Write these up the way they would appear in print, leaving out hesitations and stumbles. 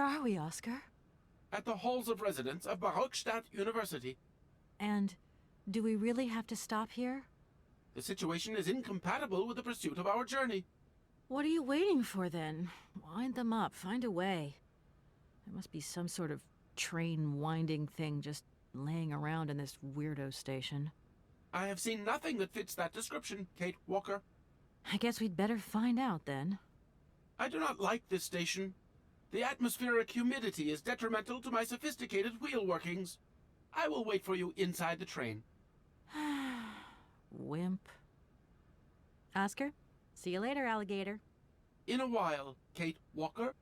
are we, Oscar? At the halls of residence of Barockstadt University. And do we really have to stop here? The situation is incompatible with the pursuit of our journey. What are you waiting for, then? Wind them up, find a way. There must be some sort of train winding thing just laying around in this weirdo station. I have seen nothing that fits that description, Kate Walker. I guess we'd better find out, then. I do not like this station. The atmospheric humidity is detrimental to my sophisticated wheel workings. I will wait for you inside the train. Wimp. Oscar, see you later, alligator. In a while, Kate Walker.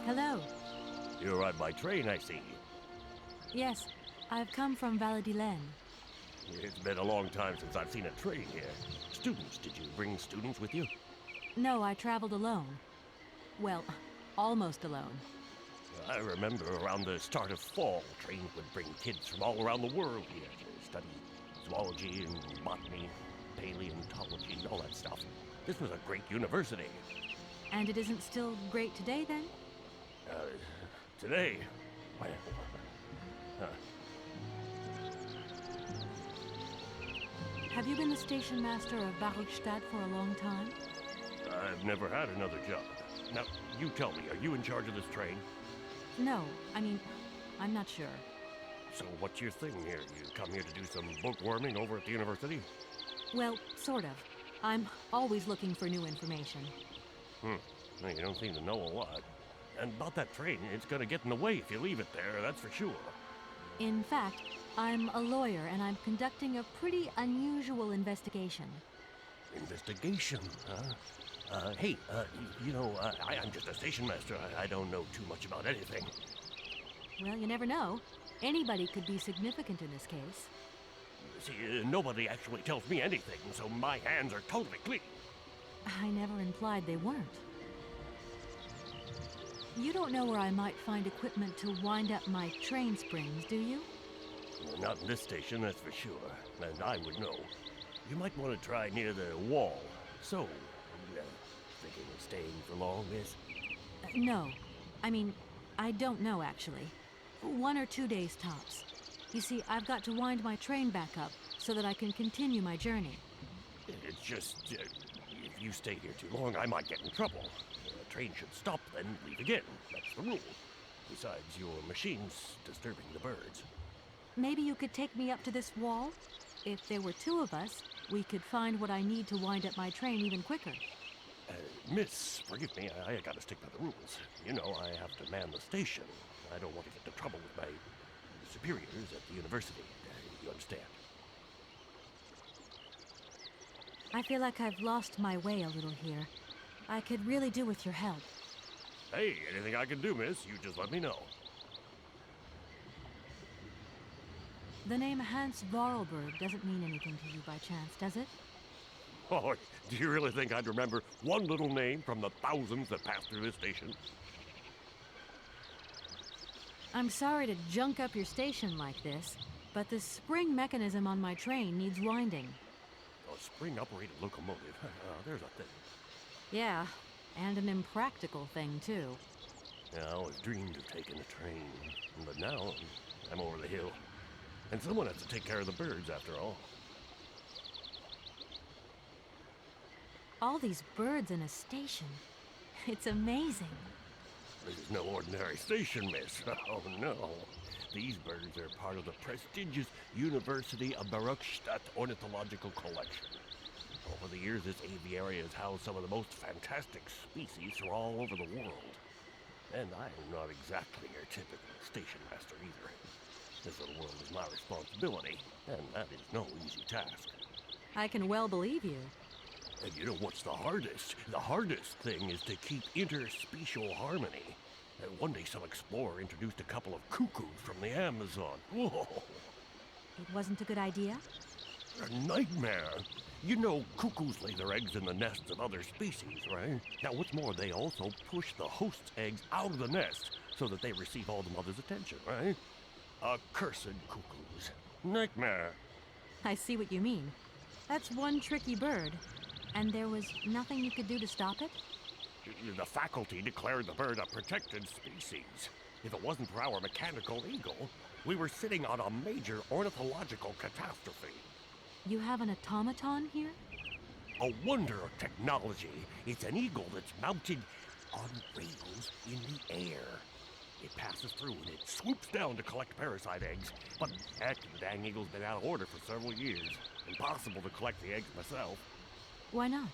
Hello. You arrived by train, I see. Yes, I've come from Valladolid. It's been a long time since I've seen a train here. Students, did you bring students with you? No, I traveled alone. Well, almost alone. I remember around the start of fall, trains would bring kids from all around the world here to study zoology and botany, paleontology, and all that stuff. This was a great university. And it isn't still great today, then? Today? Well, Have you been the station master of Barockstadt for a long time? I've never had another job. Now, you tell me, are you in charge of this train? No, I mean, I'm not sure. So what's your thing here? You come here to do some bookworming over at the university? Well, sort of. I'm always looking for new information. Well, you don't seem to know a lot. And about that train, it's gonna get in the way if you leave it there, that's for sure. In fact, I'm a lawyer and I'm conducting a pretty unusual investigation. Investigation, huh? Hey, I'm just a station master. I don't know too much about anything. Well, you never know. Anybody could be significant in this case. See, nobody actually tells me anything, so my hands are totally clean. I never implied they weren't. You don't know where I might find equipment to wind up my train springs, do you? Well, not in this station, that's for sure. And I would know. You might want to try near the wall. So, thinking of staying for long, miss? No. I mean, I don't know, actually. 1 or 2 days tops. You see, I've got to wind my train back up so that I can continue my journey. It's just, if you stay here too long, I might get in trouble. The train should stop, then leave again. That's the rule. Besides, your machine's disturbing the birds. Maybe you could take me up to this wall? If there were 2 of us, we could find what I need to wind up my train even quicker. Miss, forgive me, I gotta stick by the rules. You know, I have to man the station. I don't want to get into trouble with my superiors at the university. You understand? I feel like I've lost my way a little here. I could really do with your help. Hey, anything I can do, miss, you just let me know. The name Hans Vorarlberg doesn't mean anything to you by chance, does it? Oh, do you really think I'd remember one little name from the thousands that pass through this station? I'm sorry to junk up your station like this, but the spring mechanism on my train needs winding. A spring-operated locomotive? There's a thing. Yeah, and an impractical thing, too. Yeah, I always dreamed of taking a train, but now I'm over the hill. And someone has to take care of the birds, after all. All these birds in a station. It's amazing. This is no ordinary station, miss. Oh, no. These birds are part of the prestigious University of Baruchstadt Ornithological Collection. Over the years, this aviary has housed some of the most fantastic species from all over the world. And I am not exactly your typical station master either. This little world is my responsibility, and that is no easy task. I can well believe you. And you know what's the hardest? The hardest thing is to keep interspecial harmony. One day some explorer introduced a couple of cuckoos from the Amazon. Whoa! It wasn't a good idea? A nightmare. You know, cuckoos lay their eggs in the nests of other species, right? Now, what's more, they also push the host's eggs out of the nest so that they receive all the mother's attention, right? Accursed cuckoos. Nightmare. I see what you mean. That's one tricky bird. And there was nothing you could do to stop it? The faculty declared the bird a protected species. If it wasn't for our mechanical eagle, we were sitting on a major ornithological catastrophe. You have an automaton here? A wonder of technology. It's an eagle that's mounted on rails in the air. It passes through and it swoops down to collect parasite eggs. But heck, the dang eagle's been out of order for several years. Impossible to collect the eggs myself. Why not?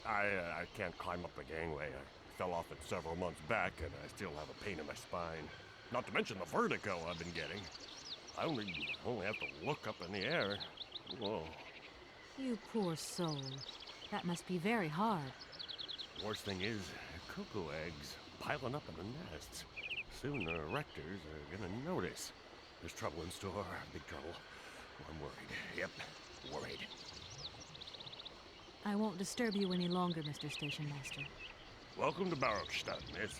I can't climb up the gangway. I fell off it several months back and I still have a pain in my spine. Not to mention the vertigo I've been getting. I only have to look up in the air. Whoa. You poor soul. That must be very hard. The worst thing is, cuckoo eggs piling up in the nests. Soon the rectors are gonna notice. There's trouble in store, big trouble. I'm worried. Yep, worried. I won't disturb you any longer, Mr. Station Master. Welcome to Baruchstadt, miss.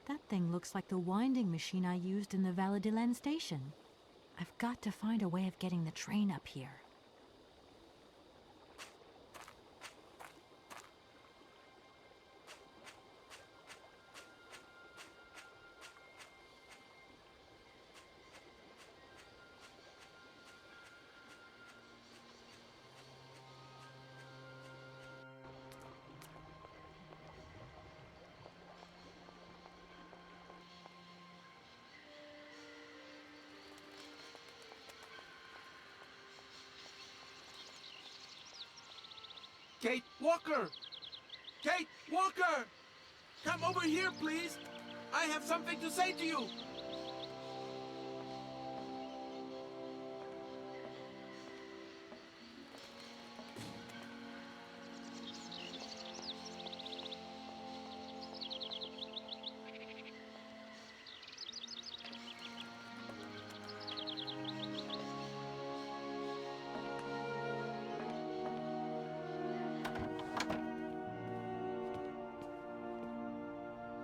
That thing looks like the winding machine I used in the Valladolid station. I've got to find a way of getting the train up here. Kate Walker! Kate Walker! Come over here, please! I have something to say to you!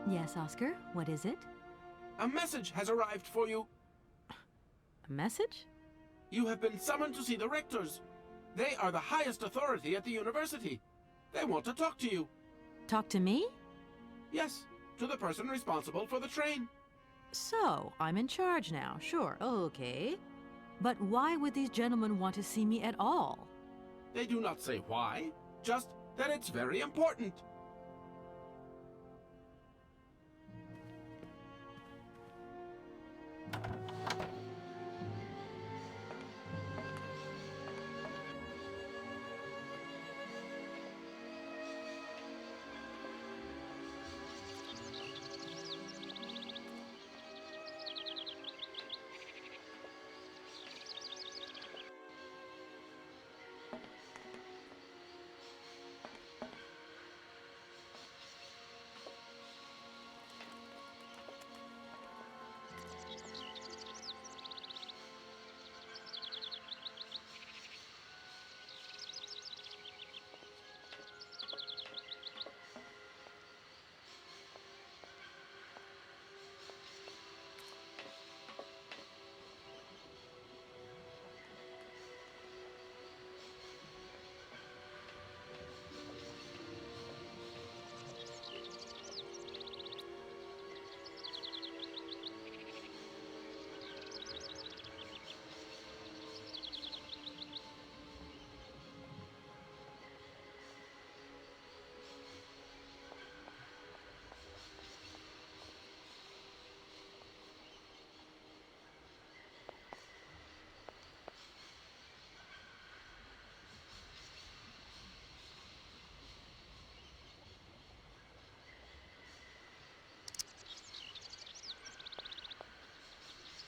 Yes, Oscar, what is it? A message has arrived for you. A message? You have been summoned to see the rectors. They are the highest authority at the university. They want to talk to you. Talk to me? Yes, to the person responsible for the train. So, I'm in charge now, sure, okay. But why would these gentlemen want to see me at all? They do not say why, just that it's very important.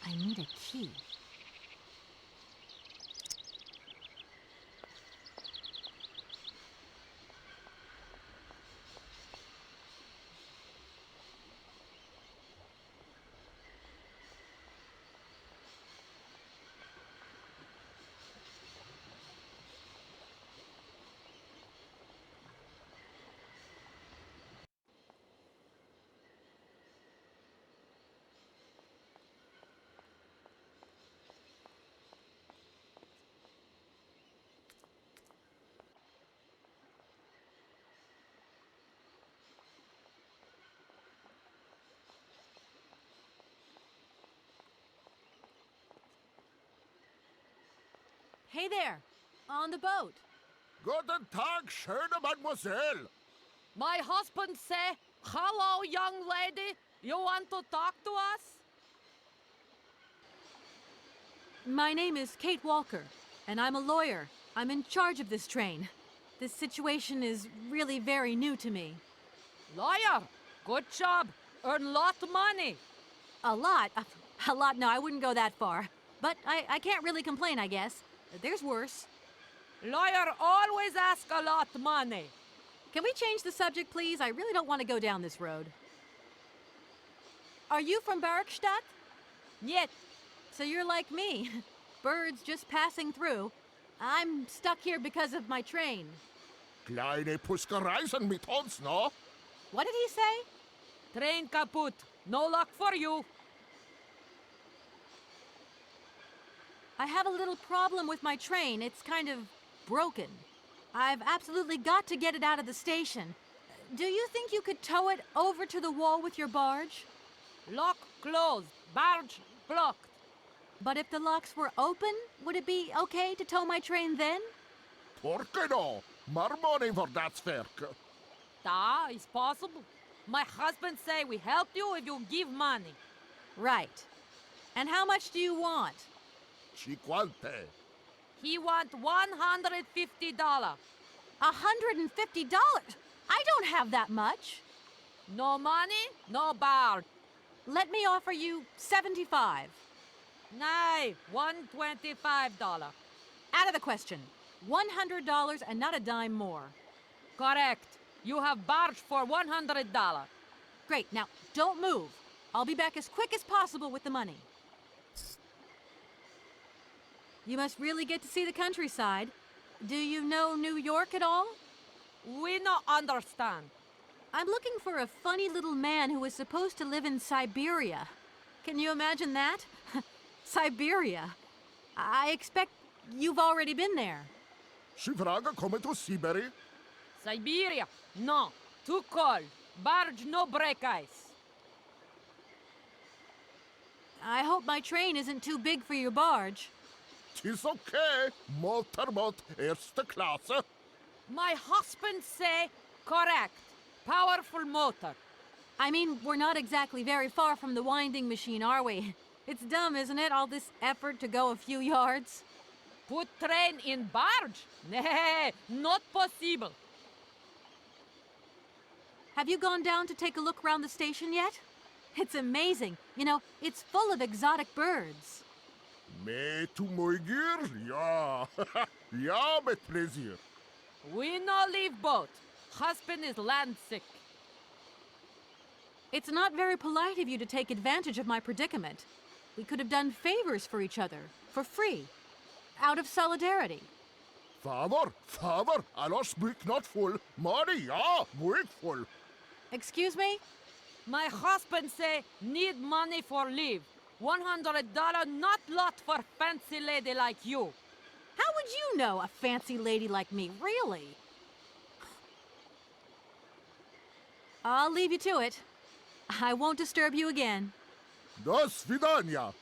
I need a key. Hey there, on the boat. Guten Tag, schöne Mademoiselle. My husband say, "Hello, young lady. You want to talk to us?" My name is Kate Walker, and I'm a lawyer. I'm in charge of this train. This situation is really very new to me. Lawyer, good job. Earn lot of money. A lot? A lot? No, I wouldn't go that far. But I can't really complain, I guess. There's worse. Lawyer always ask a lot of money. Can we change the subject, please? I really don't want to go down this road. Are you from Bergstadt? Yet, So you're like me. Birds just passing through. I'm stuck here because of my train. Kleine Puskereisen mit uns, no? What did he say? train kaput. No luck for you. I have a little problem with my train. It's kind of broken. I've absolutely got to get it out of the station. Do you think you could tow it over to the wall with your barge? Lock closed. Barge blocked. But if the locks were open, would it be okay to tow my train then? Porke no? More money for that werk. Da, is possible. My husband say we help you if you give money. Right. And how much do you want? Cinquante. He want $150. $150? I don't have that much. No money, no barge. Let me offer you 75. Nay, $125. Out of the question. $100 and not a dime more. Correct. You have barge for $100. Great. Now, don't move. I'll be back as quick as possible with the money. You must really get to see the countryside. Do you know New York at all? We no understand. I'm looking for a funny little man who was supposed to live in Syberia. Can you imagine that? Syberia. I expect you've already been there. Sie vragen komen to Syberia? Syberia, no. Too cold. Barge no break ice. I hope my train isn't too big for your barge. Tis okay. Motorboat, erste Klasse. My husband say correct. Powerful motor. I mean, we're not exactly very far from the winding machine, are we? It's dumb, isn't it, all this effort to go a few yards? Put train in barge? Nay, not possible. Have you gone down to take a look around the station yet? It's amazing. You know, it's full of exotic birds. Mee to Moigier? Ja. Ja, met plezier. We no leave boat. Husband is land sick. It's not very polite of you to take advantage of my predicament. We could have done favors for each other, for free, out of solidarity. Father, Allah speak not full. Money, ja, moig full. Excuse me? My husband say need money for leave. $100 not lot for fancy lady like you. How would you know, a fancy lady like me, really? I'll leave you to it. I won't disturb you again. Do svidania.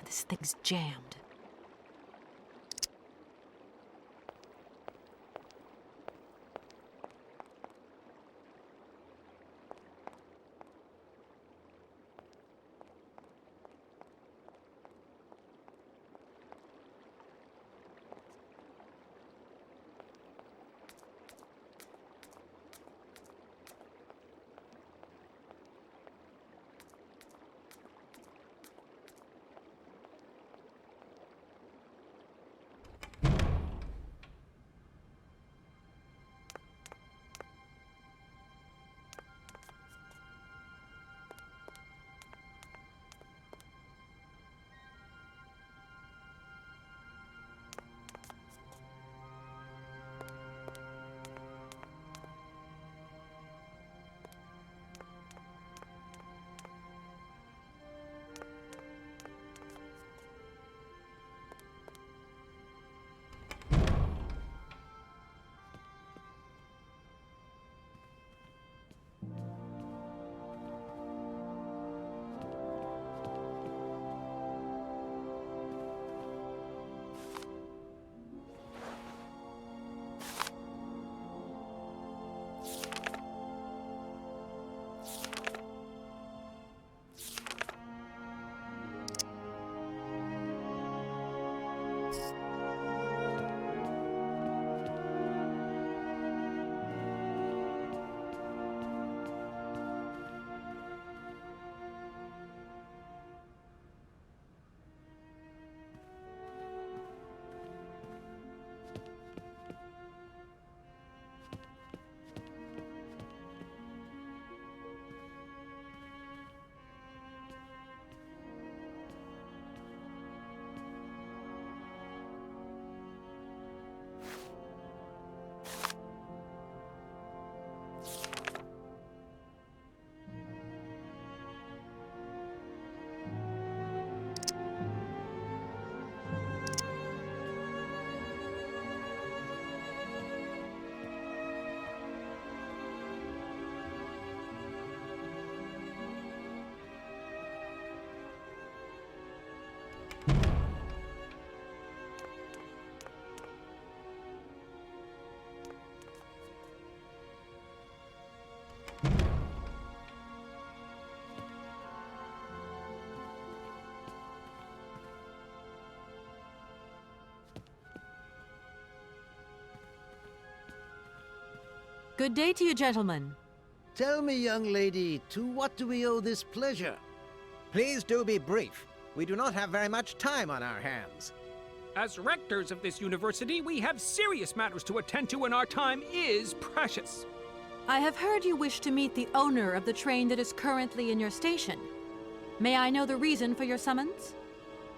This thing's jammed. Good day to you, gentlemen. Tell me, young lady, to what do we owe this pleasure? Please do be brief. We do not have very much time on our hands. As rectors of this university, we have serious matters to attend to, and our time is precious. I have heard you wish to meet the owner of the train that is currently in your station. May I know the reason for your summons?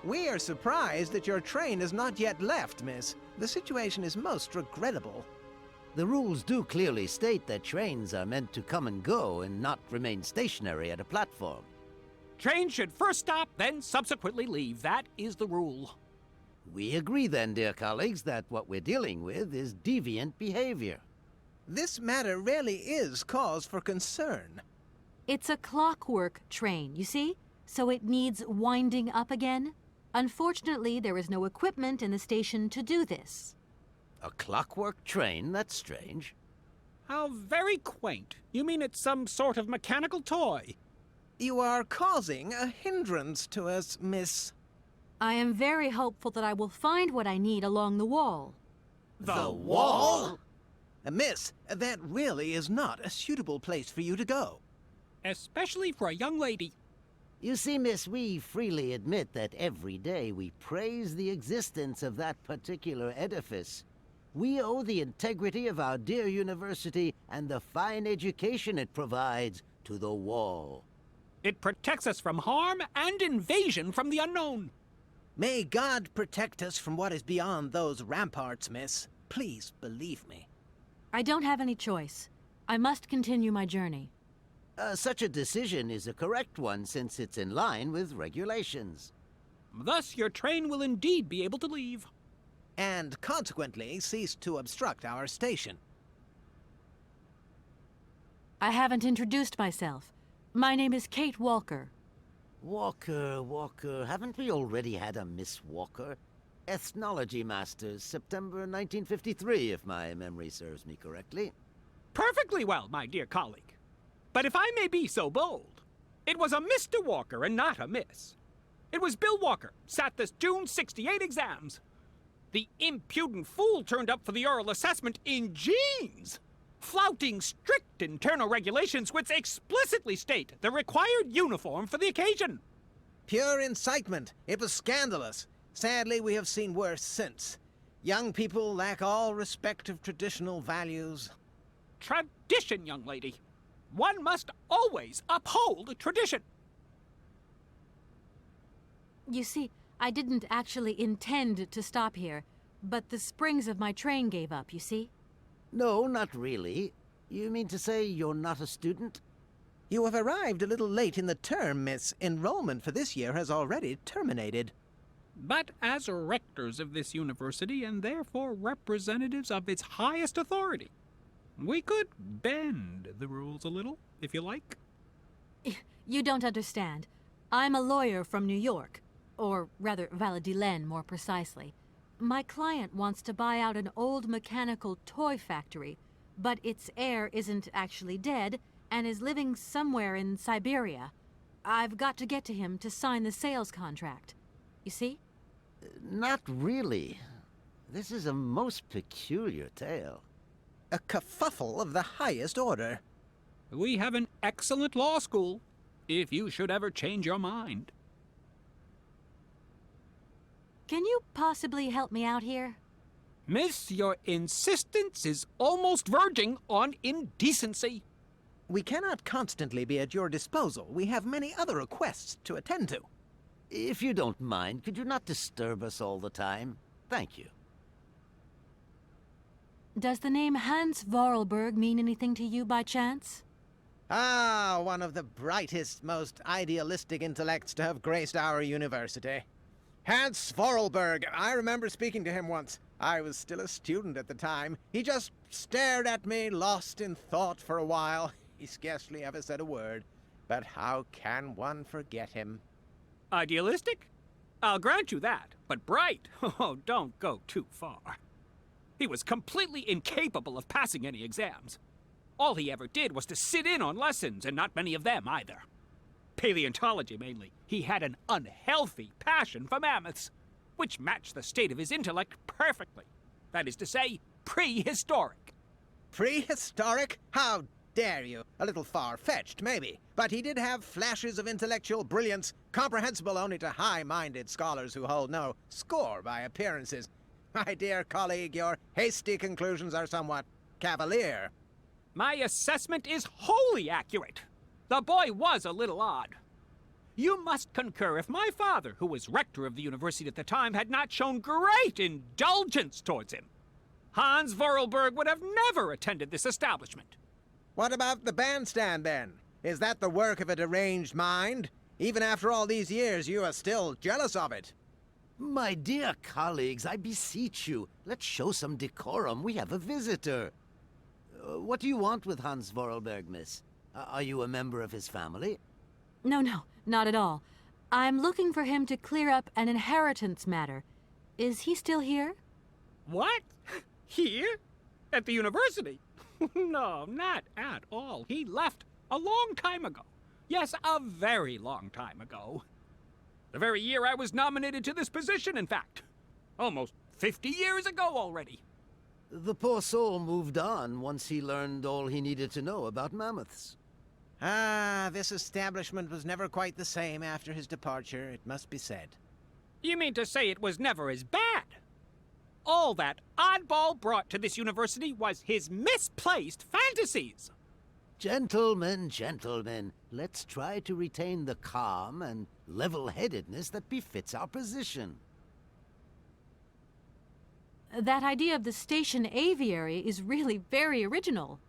We are surprised that your train has not yet left, miss. The situation is most regrettable. The rules do clearly state that trains are meant to come and go and not remain stationary at a platform. Trains should first stop, then subsequently leave. That is the rule. We agree then, dear colleagues, that what we're dealing with is deviant behavior. This matter really is cause for concern. It's a clockwork train, you see? So it needs winding up again. Unfortunately, there is no equipment in the station to do this. A clockwork train? That's strange. How very quaint. You mean it's some sort of mechanical toy? You are causing a hindrance to us, miss. I am very hopeful that I will find what I need along the wall. The wall? Miss, that really is not a suitable place for you to go. Especially for a young lady. You see, miss, we freely admit that every day we praise the existence of that particular edifice. We owe the integrity of our dear university and the fine education it provides to the wall. It protects us from harm and invasion from the unknown. May God protect us from what is beyond those ramparts, miss. Please believe me. I don't have any choice. I must continue my journey. Such a decision is a correct one since it's in line with regulations. Thus, your train will indeed be able to leave. And consequently cease to obstruct our station. I haven't introduced myself. My name is Kate Walker. Walker, haven't we already had a Miss Walker? Ethnology Masters, September 1953, if my memory serves me correctly. Perfectly well, my dear colleague. But if I may be so bold, it was a Mr. Walker and not a Miss. It was Bill Walker, sat the June 68 exams. The impudent fool turned up for the oral assessment in jeans, flouting strict internal regulations which explicitly state the required uniform for the occasion. Pure incitement. It was scandalous. Sadly, we have seen worse since. Young people lack all respect of traditional values. Tradition, young lady. One must always uphold tradition. You see, I didn't actually intend to stop here, but the springs of my train gave up, you see? No, not really. You mean to say you're not a student? You have arrived a little late in the term, miss. Enrollment for this year has already terminated. But as rectors of this university, and therefore representatives of its highest authority, we could bend the rules a little, if you like. You don't understand. I'm a lawyer from New York, or rather Valladolid more precisely. My client wants to buy out an old mechanical toy factory, but its heir isn't actually dead and is living somewhere in Syberia. I've got to get to him to sign the sales contract. You see? Not really. This is a most peculiar tale. A kerfuffle of the highest order. We have an excellent law school, if you should ever change your mind. Can you possibly help me out here? Miss, your insistence is almost verging on indecency. We cannot constantly be at your disposal. We have many other requests to attend to. If you don't mind, could you not disturb us all the time? Thank you. Does the name Hans Vorarlberg mean anything to you by chance? Ah, one of the brightest, most idealistic intellects to have graced our university. Hans Vorarlberg. I remember speaking to him once. I was still a student at the time. He just stared at me, lost in thought for a while. He scarcely ever said a word. But how can one forget him? Idealistic? I'll grant you that. But bright? Oh, don't go too far. He was completely incapable of passing any exams. All he ever did was to sit in on lessons, and not many of them either. Paleontology, mainly. He had an unhealthy passion for mammoths, which matched the state of his intellect perfectly. That is to say, prehistoric. Prehistoric? How dare you? A little far-fetched, maybe. But he did have flashes of intellectual brilliance, comprehensible only to high-minded scholars who hold no score by appearances. My dear colleague, your hasty conclusions are somewhat cavalier. My assessment is wholly accurate. The boy was a little odd. You must concur if my father, who was rector of the university at the time, had not shown great indulgence towards him. Hans Vorarlberg would have never attended this establishment. What about the bandstand, then? Is that the work of a deranged mind? Even after all these years, you are still jealous of it. My dear colleagues, I beseech you, let's show some decorum. We have a visitor. What do you want with Hans Vorarlberg, miss? Are you a member of his family? No, not at all. I'm looking for him to clear up an inheritance matter. Is he still here? What? Here? At the university? No, not at all. He left a long time ago. Yes, a very long time ago. The very year I was nominated to this position, in fact. Almost 50 years ago already. The poor soul moved on once he learned all he needed to know about mammoths. Ah, this establishment was never quite the same after his departure, it must be said. You mean to say it was never as bad? All that oddball brought to this university was his misplaced fantasies. Gentlemen, let's try to retain the calm and level-headedness that befits our position. That idea of the station aviary is really very original.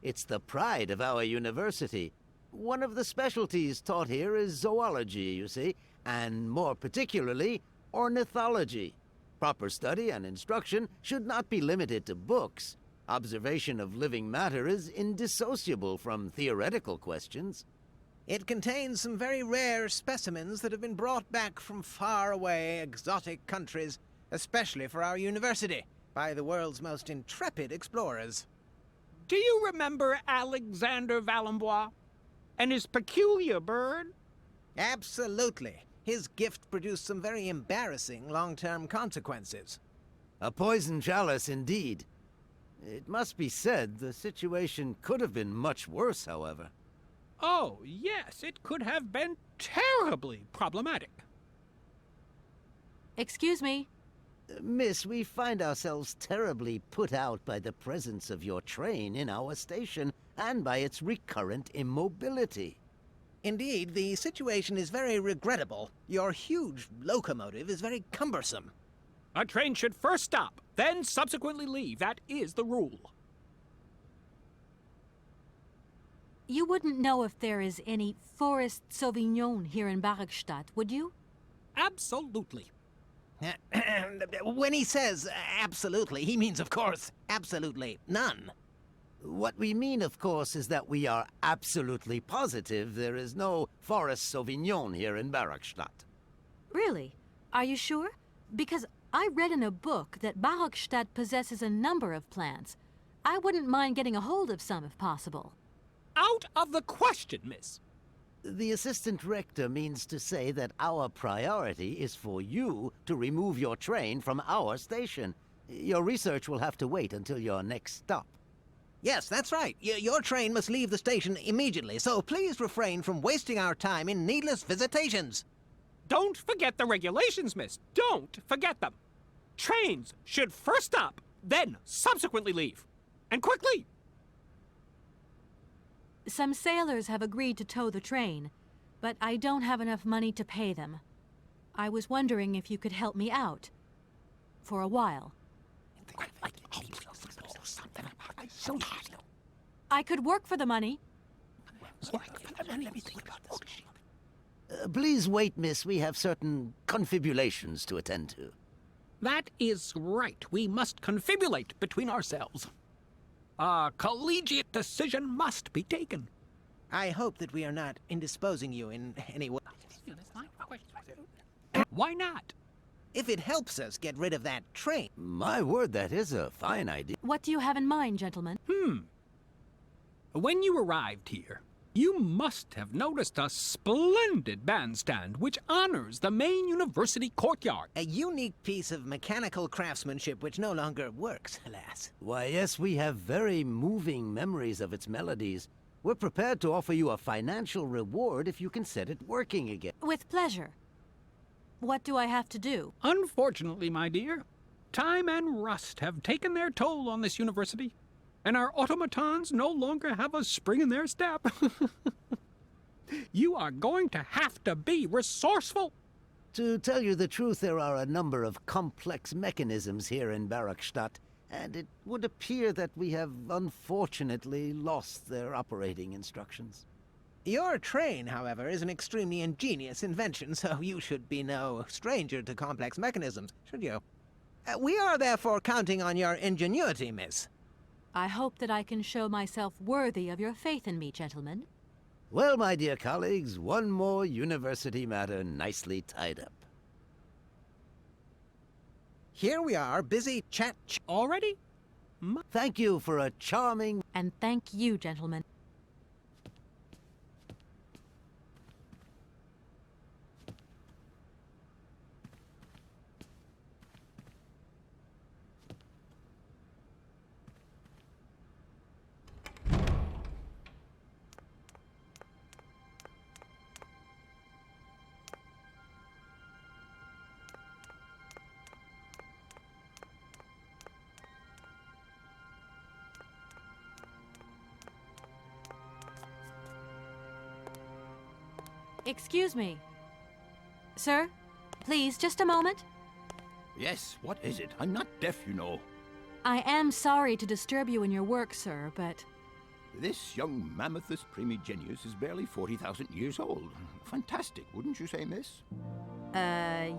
It's the pride of our university. One of the specialties taught here is zoology, you see, and more particularly, ornithology. Proper study and instruction should not be limited to books. Observation of living matter is indissociable from theoretical questions. It contains some very rare specimens that have been brought back from far away exotic countries, especially for our university, by the world's most intrepid explorers. Do you remember Alexander Valenbois and his peculiar bird? Absolutely. His gift produced some very embarrassing long-term consequences. A poison chalice indeed. It must be said, the situation could have been much worse, however. Oh, yes, it could have been terribly problematic. Excuse me. Miss, we find ourselves terribly put out by the presence of your train in our station and by its recurrent immobility. Indeed, the situation is very regrettable. Your huge locomotive is very cumbersome. A train should first stop, then subsequently leave. That is the rule. You wouldn't know if there is any Forest Sauvignon here in Barrackstadt, would you? Absolutely. When he says absolutely, he means, of course, absolutely none. What we mean, of course, is that we are absolutely positive there is no Forest Sauvignon here in Barrackstadt. Really? Are you sure? Because I read in a book that Barrackstadt possesses a number of plants. I wouldn't mind getting a hold of some if possible. Out of the question, miss. The assistant rector means to say that our priority is for you to remove your train from our station. Your research will have to wait until your next stop. Yes, that's right. Your train must leave the station immediately, so please refrain from wasting our time in needless visitations. Don't forget the regulations, miss. Don't forget them. Trains should first stop, then subsequently leave. And quickly! Some sailors have agreed to tow the train, but I don't have enough money to pay them. I was wondering if you could help me out. For a while. I could work for the money. Please wait, miss. We have certain confibulations to attend to. That is right. We must confibulate between ourselves. A collegiate decision must be taken. I hope that we are not indisposing you in any way. Why not? If it helps us get rid of that train. My word, that is a fine idea. What do you have in mind, gentlemen? When you arrived here, you must have noticed a splendid bandstand which honors the main university courtyard. A unique piece of mechanical craftsmanship which no longer works, alas. Why, yes, we have very moving memories of its melodies. We're prepared to offer you a financial reward if you can set it working again. With pleasure. What do I have to do? Unfortunately, my dear, time and rust have taken their toll on this university, and our automatons no longer have a spring in their step. You are going to have to be resourceful. To tell you the truth, there are a number of complex mechanisms here in Barrackstadt, and it would appear that we have unfortunately lost their operating instructions. Your train, however, is an extremely ingenious invention, so you should be no stranger to complex mechanisms, should you? We are therefore counting on your ingenuity, miss. I hope that I can show myself worthy of your faith in me, gentlemen. Well, my dear colleagues, one more university matter nicely tied up. Here we are, busy Already? Thank you for a charming... And thank you, gentlemen. Excuse me. Sir, please, just a moment. Yes, what is it? I'm not deaf, you know. I am sorry to disturb you in your work, sir, but... This young mammothus primigenius is barely 40,000 years old. Fantastic, wouldn't you say, miss?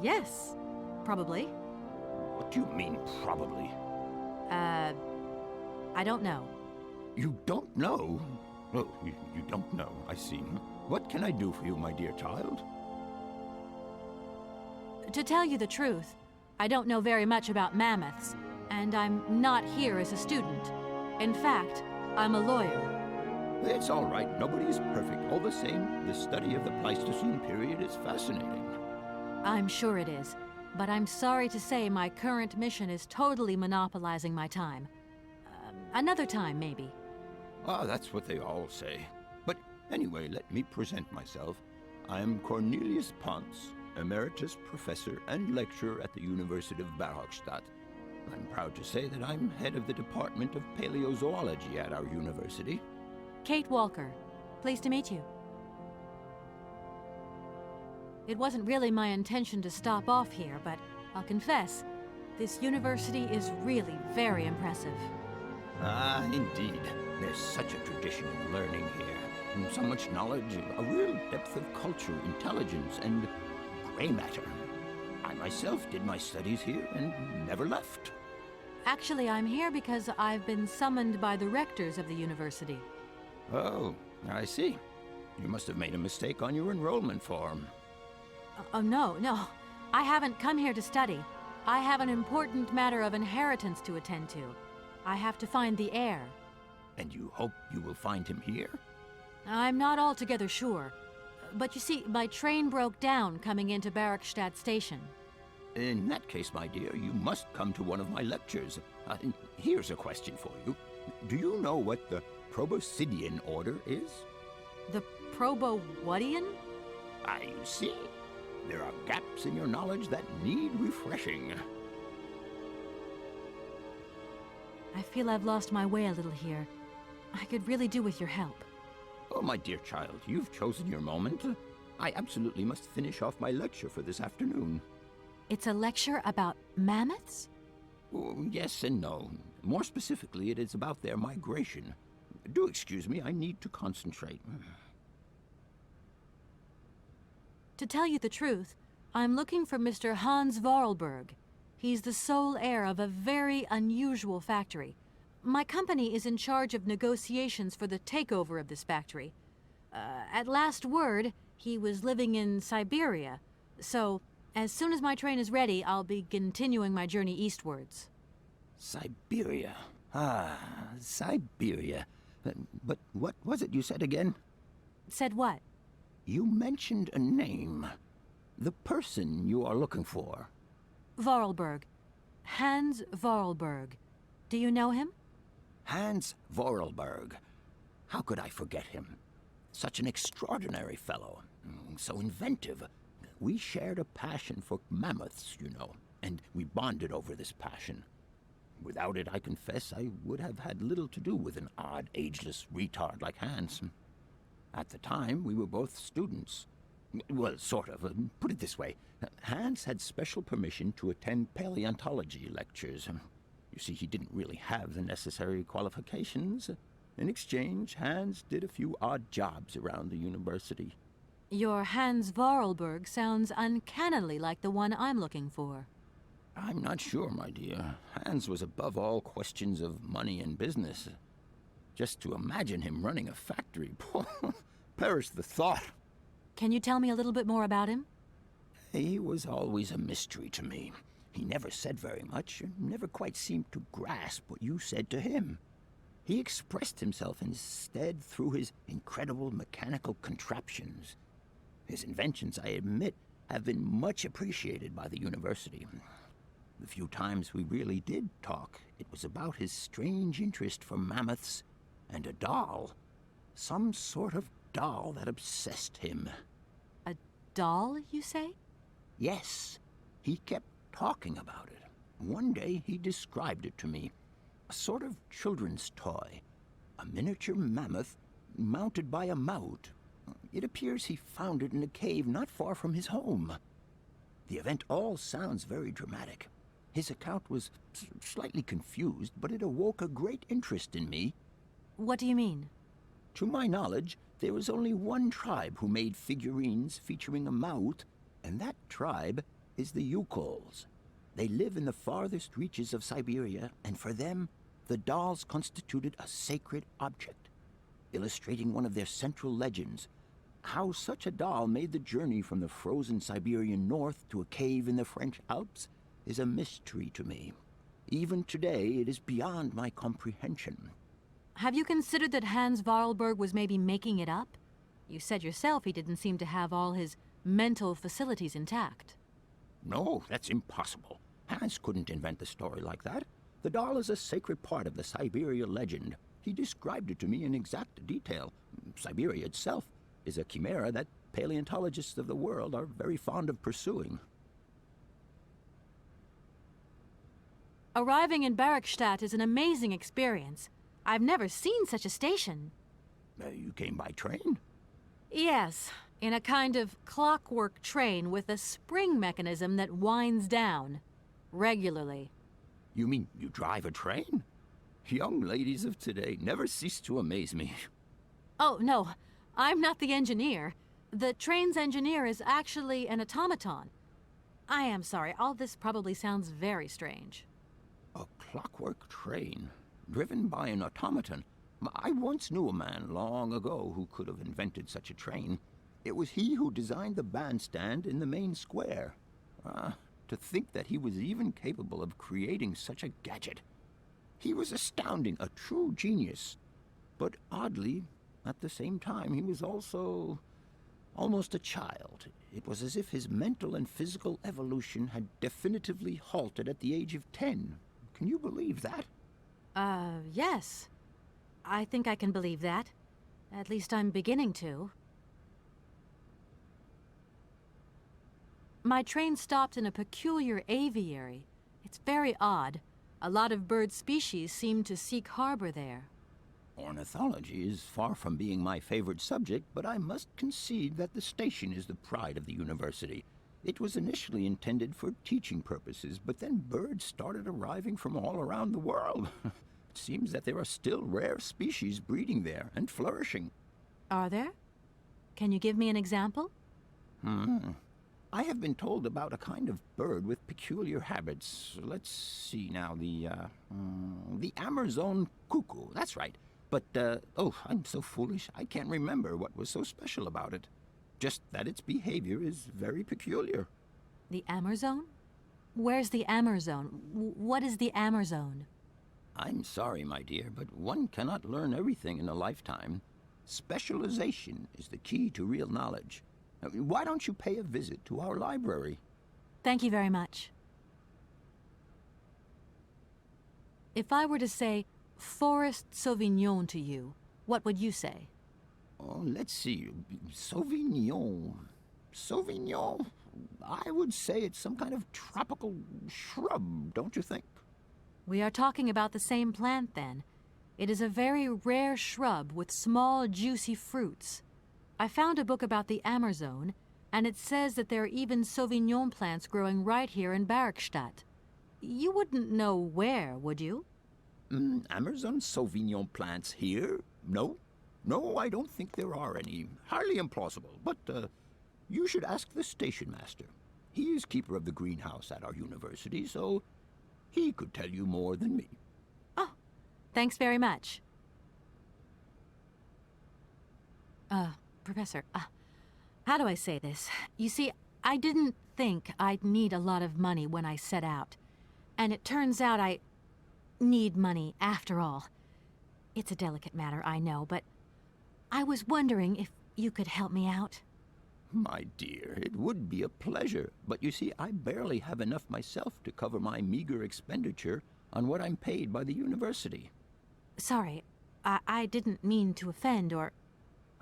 Yes. Probably. What do you mean, probably? I don't know. You don't know? Oh, you don't know, I see. What can I do for you, my dear child? To tell you the truth, I don't know very much about mammoths, and I'm not here as a student. In fact, I'm a lawyer. It's all right. Nobody is perfect. All the same, the study of the Pleistocene period is fascinating. I'm sure it is, but I'm sorry to say my current mission is totally monopolizing my time. Another time, maybe. Ah, that's what they all say. But anyway, let me present myself. I'm Cornelius Ponce, Emeritus Professor and Lecturer at the University of Barhochstadt. I'm proud to say that I'm head of the Department of Paleozoology at our university. Kate Walker. Pleased to meet you. It wasn't really my intention to stop off here, but I'll confess, this university is really very impressive. Ah, indeed. There's such a tradition of learning here. And so much knowledge, a real depth of culture, intelligence, and gray matter. I myself did my studies here and never left. Actually, I'm here because I've been summoned by the rectors of the university. Oh, I see. You must have made a mistake on your enrollment form. Oh, no. I haven't come here to study. I have an important matter of inheritance to attend to. I have to find the heir. And you hope you will find him here? I'm not altogether sure. But you see, my train broke down coming into Barhochstadt Station. In that case, my dear, you must come to one of my lectures. Here's a question for you. Do you know what the Proboscidean order is? The Probo-whatian? You see. There are gaps in your knowledge that need refreshing. I feel I've lost my way a little here. I could really do with your help. Oh, my dear child, you've chosen your moment. I absolutely must finish off my lecture for this afternoon. It's a lecture about mammoths? Oh, yes and no. More specifically, it is about their migration. Do excuse me, I need to concentrate. To tell you the truth, I'm looking for Mr. Hans Vorarlberg. He's the sole heir of a very unusual factory. My company is in charge of negotiations for the takeover of this factory. At last word, he was living in Syberia. So, as soon as my train is ready, I'll be continuing my journey eastwards. Syberia. Ah, Syberia. But what was it you said again? Said what? You mentioned a name. The person you are looking for. Vorarlberg. Hans Vorarlberg. Do you know him? Hans Vorarlberg. How could I forget him? Such an extraordinary fellow. So inventive. We shared a passion for mammoths, you know, and we bonded over this passion. Without it, I confess, I would have had little to do with an odd, ageless retard like Hans. At the time, we were both students. Well, sort of. Put it this way. Hans had special permission to attend paleontology lectures. You see, he didn't really have the necessary qualifications. In exchange, Hans did a few odd jobs around the university. Your Hans Vorarlberg sounds uncannily like the one I'm looking for. I'm not sure, my dear. Hans was above all questions of money and business. Just to imagine him running a factory, perish the thought. Can you tell me a little bit more about him? He was always a mystery to me. He never said very much, and never quite seemed to grasp what you said to him. He expressed himself instead through his incredible mechanical contraptions. His inventions, I admit, have been much appreciated by the university. The few times we really did talk, it was about his strange interest for mammoths and a doll. Some sort of doll that obsessed him. A doll, you say? Yes. He kept talking about it. One day he described it to me. A sort of children's toy. A miniature mammoth mounted by a mout. It appears he found it in a cave not far from his home. The event all sounds very dramatic. His account was slightly confused, but it awoke a great interest in me. What do you mean? To my knowledge, there was only one tribe who made figurines featuring a mout, and that tribe is the Yukols. They live in the farthest reaches of Syberia, and for them, the dolls constituted a sacred object. illustrating one of their central legends. How such a doll made the journey from the frozen Siberian north to a cave in the French Alps is a mystery to me. Even today, it is beyond my comprehension. Have you considered that Hans Vorarlberg was maybe making it up? You said yourself he didn't seem to have all his mental facilities intact. No, that's impossible. Hans couldn't invent a story like that. The doll is a sacred part of the Syberia legend. He described it to me in exact detail. Syberia itself is a chimera that paleontologists of the world are very fond of pursuing. Arriving in Bergstadt is an amazing experience. I've never seen such a station. You came by train? Yes, in a kind of clockwork train with a spring mechanism that winds down regularly. You mean you drive a train? Young ladies of today never cease to amaze me. Oh, no, I'm not the engineer. The train's engineer is actually an automaton. I am sorry, all this probably sounds very strange. A clockwork train, driven by an automaton. I once knew a man long ago who could have invented such a train. It was he who designed the bandstand in the main square. To think that he was even capable of creating such a gadget. He was astounding, a true genius. But oddly, at the same time, he was also almost a child. It was as if his mental and physical evolution had definitively halted at the age of 10. Can you believe that? Yes. I think I can believe that. At least I'm beginning to. My train stopped in a peculiar aviary. It's very odd. A lot of bird species seem to seek harbor there. Ornithology is far from being my favorite subject, but I must concede that the station is the pride of the university. It was initially intended for teaching purposes, but then birds started arriving from all around the world. It seems that there are still rare species breeding there and flourishing. Are there? Can you give me an example? I have been told about a kind of bird with peculiar habits. Let's see now, the Amazon cuckoo, that's right. But, oh, I'm so foolish, I can't remember what was so special about it. Just that its behavior is very peculiar. The Amazon? Where's the Amazon? What is the Amazon? I'm sorry, my dear, but one cannot learn everything in a lifetime. Specialization is the key to real knowledge. Why don't you pay a visit to our library? Thank you very much. If I were to say Forest Sauvignon to you, what would you say? Oh, let's see. Sauvignon. Sauvignon? I would say it's some kind of tropical shrub, don't you think? We are talking about the same plant, then. It is a very rare shrub with small, juicy fruits. I found a book about the Amazon, and it says that there are even Sauvignon plants growing right here in Bergstadt. You wouldn't know where, would you? Amazon Sauvignon plants here? No. No, I don't think there are any. Highly implausible. But, you should ask the station master. He is keeper of the greenhouse at our university, so he could tell you more than me. Oh, thanks very much. Professor, how do I say this? You see, I didn't think I'd need a lot of money when I set out. And it turns out I need money after all. It's a delicate matter, I know, but I was wondering if you could help me out. My dear, it would be a pleasure. But you see, I barely have enough myself to cover my meager expenditure on what I'm paid by the university. Sorry, I didn't mean to offend or...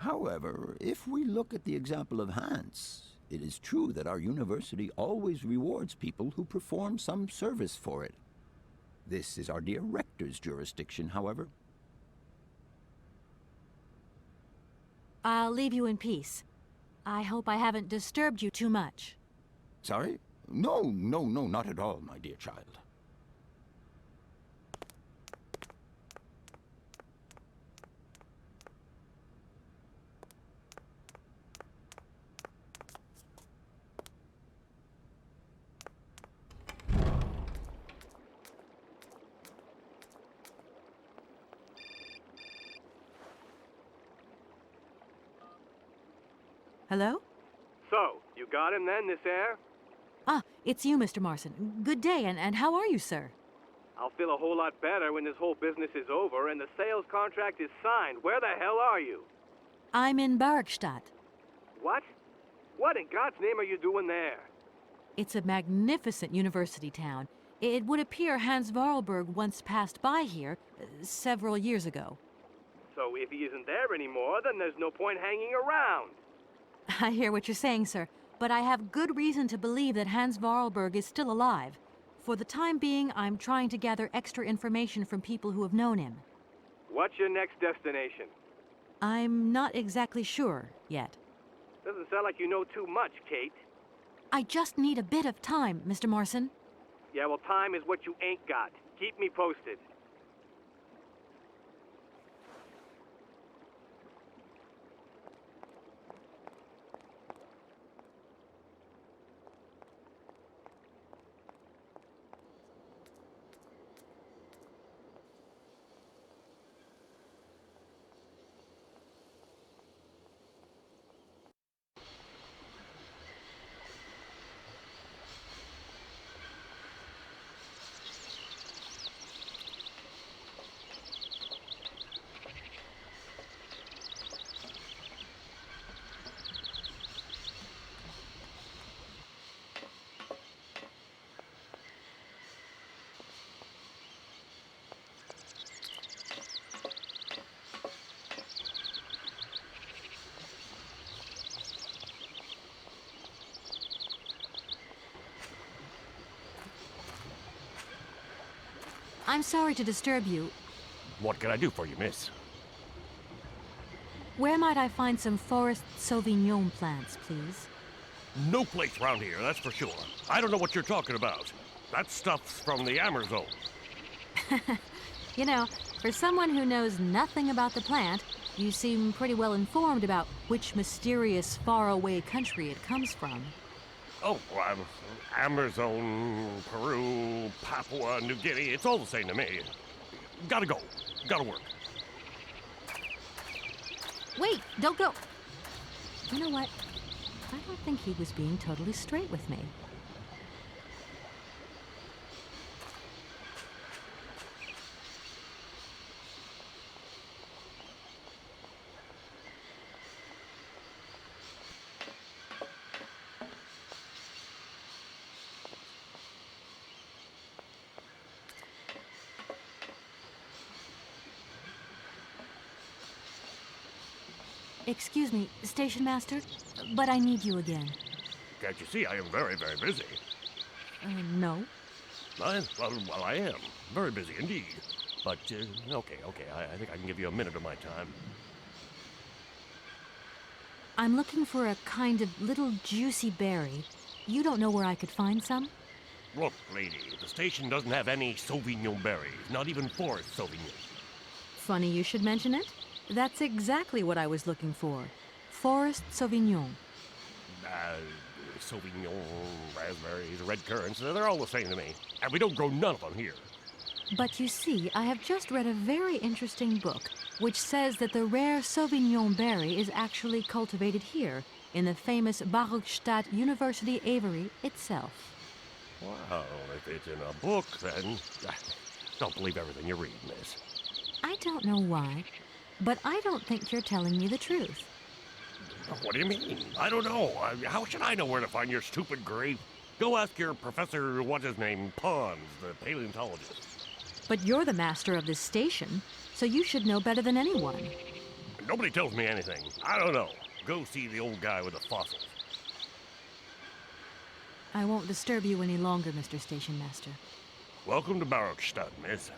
However, if we look at the example of Hans, it is true that our university always rewards people who perform some service for it. This is our dear rector's jurisdiction, however. I'll leave you in peace. I hope I haven't disturbed you too much. Sorry? No, not at all, my dear child. Hello? So, you got him then, this air? Ah, it's you, Mr. Marson. Good day, and how are you, sir? I'll feel a whole lot better when this whole business is over and the sales contract is signed. Where the hell are you? I'm in Barkstadt. What? What in God's name are you doing there? It's a magnificent university town. It would appear Hans Vorarlberg once passed by here several years ago. So if he isn't there anymore, then there's no point hanging around. I hear what you're saying, sir, but I have good reason to believe that Hans Vorarlberg is still alive. For the time being, I'm trying to gather extra information from people who have known him. What's your next destination? I'm not exactly sure yet. Doesn't sound like you know too much, Kate. I just need a bit of time, Mr. Morrison. Yeah, well, time is what you ain't got. Keep me posted. I'm sorry to disturb you. What can I do for you, miss? Where might I find some Forest Sauvignon plants, please? No place around here, that's for sure. I don't know what you're talking about. That stuff's from the Amazon. You know, for someone who knows nothing about the plant, you seem pretty well informed about which mysterious faraway country it comes from. Oh, Amazon, Peru, Papua, New Guinea, it's all the same to me. Gotta go. Gotta work. Wait, don't go. You know what? I don't think he was being totally straight with me. Excuse me, Station Master, but I need you again. Can't you see I am very, very busy? No. Well, I am. Very busy indeed. But, okay, I think I can give you a minute of my time. I'm looking for a kind of little juicy berry. You don't know where I could find some? Look, lady, the station doesn't have any Sauvignon berries, not even Forest Sauvignon. Funny you should mention it. That's exactly what I was looking for. Forest Sauvignon. Sauvignon, raspberries, red currants, they're all the same to me. And we don't grow none of them here. But you see, I have just read a very interesting book which says that the rare Sauvignon berry is actually cultivated here in the famous Barkstadt University aviary itself. Well, if it's in a book, then don't believe everything you read, miss. I don't know why, but I don't think you're telling me the truth. What do you mean? I don't know. How should I know where to find your stupid grave? Go ask your professor, what's his name, Pons, the paleontologist. But you're the master of this station, so you should know better than anyone. Nobody tells me anything. I don't know. Go see the old guy with the fossils. I won't disturb you any longer, Mr. Station Master. Welcome to Barkstadt, miss.